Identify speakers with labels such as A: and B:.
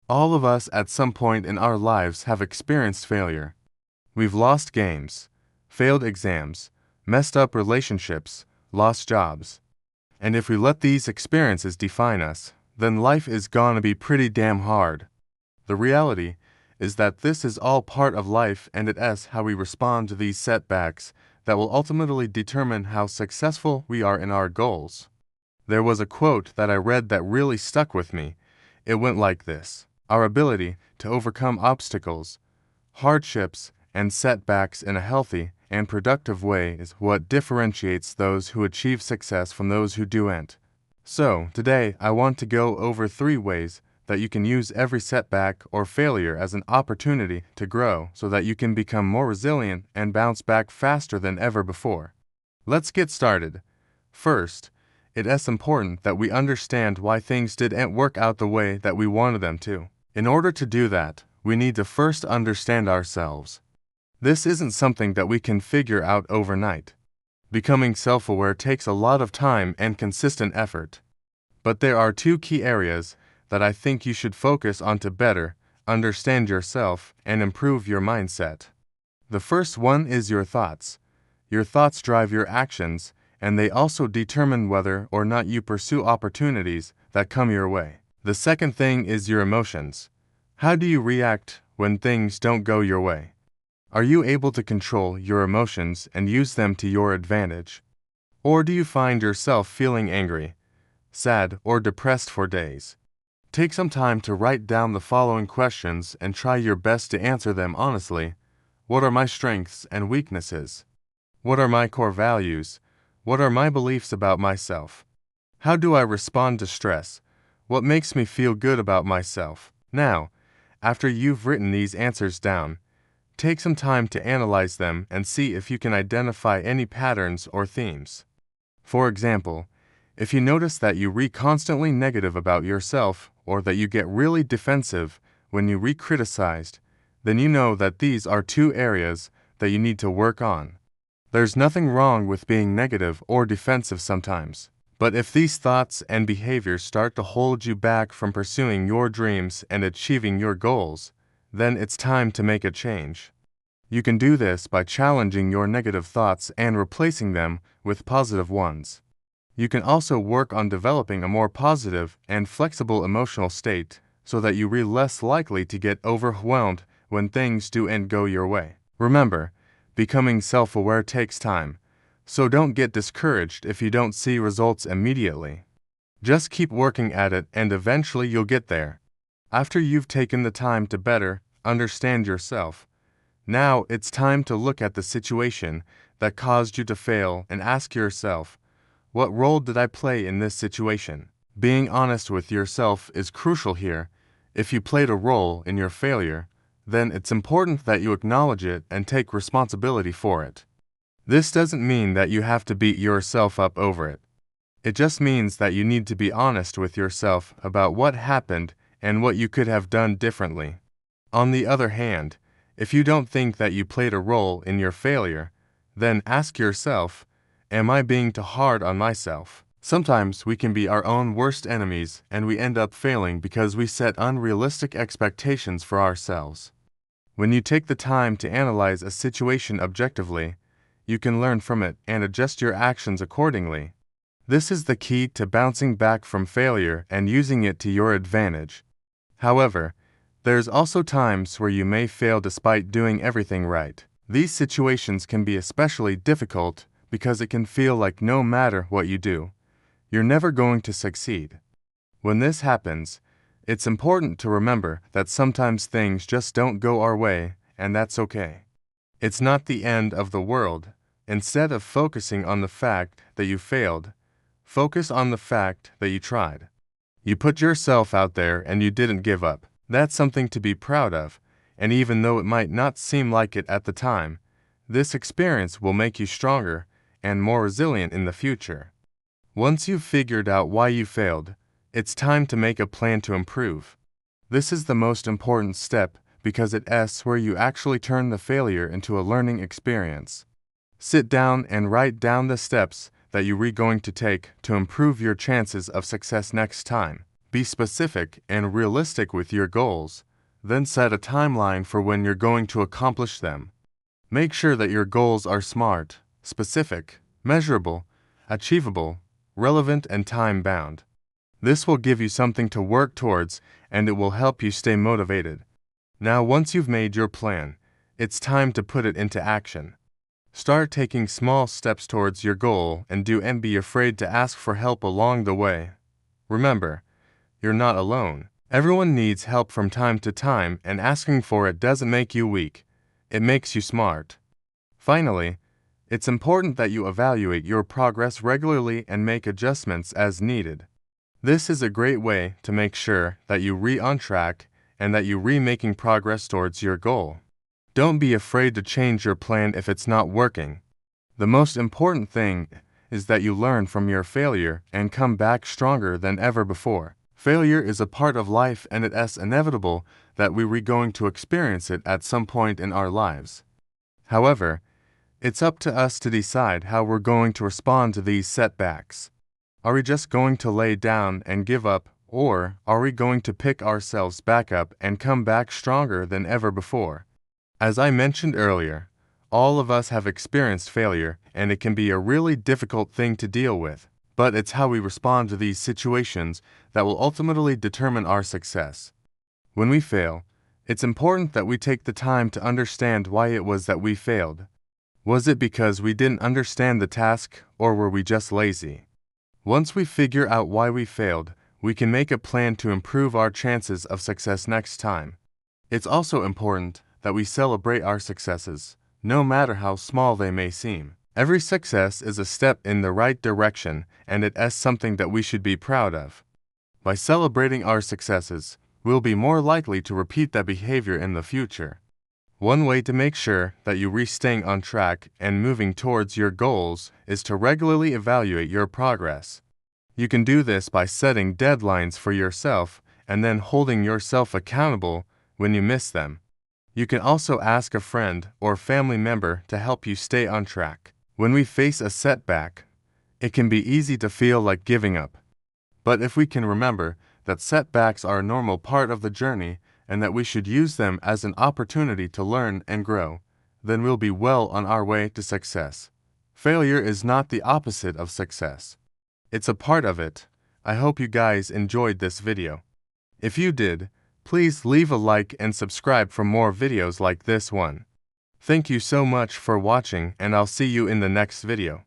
A: All of us at some point in our lives have experienced failure. We've lost games, failed exams, messed up relationships, lost jobs. And if we let these experiences define us, then life is gonna be pretty damn hard. The reality is that this is all part of life, and it's how we respond to these setbacks that will ultimately determine how successful we are in our goals. There was a quote that I read that really stuck with me. It went like this: "Our ability to overcome obstacles, hardships, and setbacks in a healthy and productive way is what differentiates those who achieve success from those who don't." So, today I want to go over 3 ways that you can use every setback or failure as an opportunity to grow so that you can become more resilient and bounce back faster than ever before. Let's get started. First, it is important that we understand why things didn't work out the way that we wanted them to. In order to do that, we need to first understand ourselves. This isn't something that we can figure out overnight. Becoming self-aware takes a lot of time and consistent effort. But there are 2 key areas that I think you should focus on to better understand yourself and improve your mindset. The first one is your thoughts. Your thoughts drive your actions, and they also determine whether or not you pursue opportunities that come your way. The second thing is your emotions. How do you react when things don't go your way? Are you able to control your emotions and use them to your advantage? Or do you find yourself feeling angry, sad, or depressed for days? Take some time to write down the following questions and try your best to answer them honestly. What are my strengths and weaknesses? What are my core values? What are my beliefs about myself? How do I respond to stress? What makes me feel good about myself? Now, after you've written these answers down, take some time to analyze them and see if you can identify any patterns or themes. For example, if you notice that you read constantly negative about yourself or that you get really defensive when you re-criticized, then you know that these are 2 areas that you need to work on. There's nothing wrong with being negative or defensive sometimes. But if these thoughts and behaviors start to hold you back from pursuing your dreams and achieving your goals, then it's time to make a change. You can do this by challenging your negative thoughts and replacing them with positive ones. You can also work on developing a more positive and flexible emotional state so that you are less likely to get overwhelmed when things don't go your way. Remember, becoming self-aware takes time, so don't get discouraged if you don't see results immediately. Just keep working at it and eventually you'll get there. After you've taken the time to better understand yourself, now it's time to look at the situation that caused you to fail and ask yourself, what role did I play in this situation? Being honest with yourself is crucial here. If you played a role in your failure, then it's important that you acknowledge it and take responsibility for it. This doesn't mean that you have to beat yourself up over it. It just means that you need to be honest with yourself about what happened and what you could have done differently. On the other hand, if you don't think that you played a role in your failure, then ask yourself, am I being too hard on myself? Sometimes we can be our own worst enemies and we end up failing because we set unrealistic expectations for ourselves. When you take the time to analyze a situation objectively, you can learn from it and adjust your actions accordingly. This is the key to bouncing back from failure and using it to your advantage. However, there's also times where you may fail despite doing everything right. These situations can be especially difficult because it can feel like no matter what you do, you're never going to succeed. When this happens, it's important to remember that sometimes things just don't go our way, and that's okay. It's not the end of the world. Instead of focusing on the fact that you failed, focus on the fact that you tried. You put yourself out there and you didn't give up. That's something to be proud of, and even though it might not seem like it at the time, this experience will make you stronger and more resilient in the future. Once you've figured out why you failed, it's time to make a plan to improve. This is the most important step because it's where you actually turn the failure into a learning experience. Sit down and write down the steps that you're going to take to improve your chances of success next time. Be specific and realistic with your goals, then set a timeline for when you're going to accomplish them. Make sure that your goals are SMART, specific, measurable, achievable, relevant, and time-bound. This will give you something to work towards, and it will help you stay motivated. Now, once you've made your plan, it's time to put it into action. Start taking small steps towards your goal and don't be afraid to ask for help along the way. Remember, you're not alone. Everyone needs help from time to time, and asking for it doesn't make you weak. It makes you smart. Finally, it's important that you evaluate your progress regularly and make adjustments as needed. This is a great way to make sure that you're on track and that you're making progress towards your goal. Don't be afraid to change your plan if it's not working. The most important thing is that you learn from your failure and come back stronger than ever before. Failure is a part of life, and it's inevitable that we're going to experience it at some point in our lives. However, it's up to us to decide how we're going to respond to these setbacks. Are we just going to lay down and give up, or are we going to pick ourselves back up and come back stronger than ever before? As I mentioned earlier, all of us have experienced failure, and it can be a really difficult thing to deal with. But it's how we respond to these situations that will ultimately determine our success. When we fail, it's important that we take the time to understand why it was that we failed. Was it because we didn't understand the task, or were we just lazy? Once we figure out why we failed, we can make a plan to improve our chances of success next time. It's also important that we celebrate our successes, no matter how small they may seem. Every success is a step in the right direction, and it is something that we should be proud of. By celebrating our successes, we'll be more likely to repeat that behavior in the future. One way to make sure that you're staying on track and moving towards your goals is to regularly evaluate your progress. You can do this by setting deadlines for yourself and then holding yourself accountable when you miss them. You can also ask a friend or family member to help you stay on track. When we face a setback, it can be easy to feel like giving up. But if we can remember that setbacks are a normal part of the journey and that we should use them as an opportunity to learn and grow, then we'll be well on our way to success. Failure is not the opposite of success. It's a part of it. I hope you guys enjoyed this video. If you did, please leave a like and subscribe for more videos like this one. Thank you so much for watching, and I'll see you in the next video.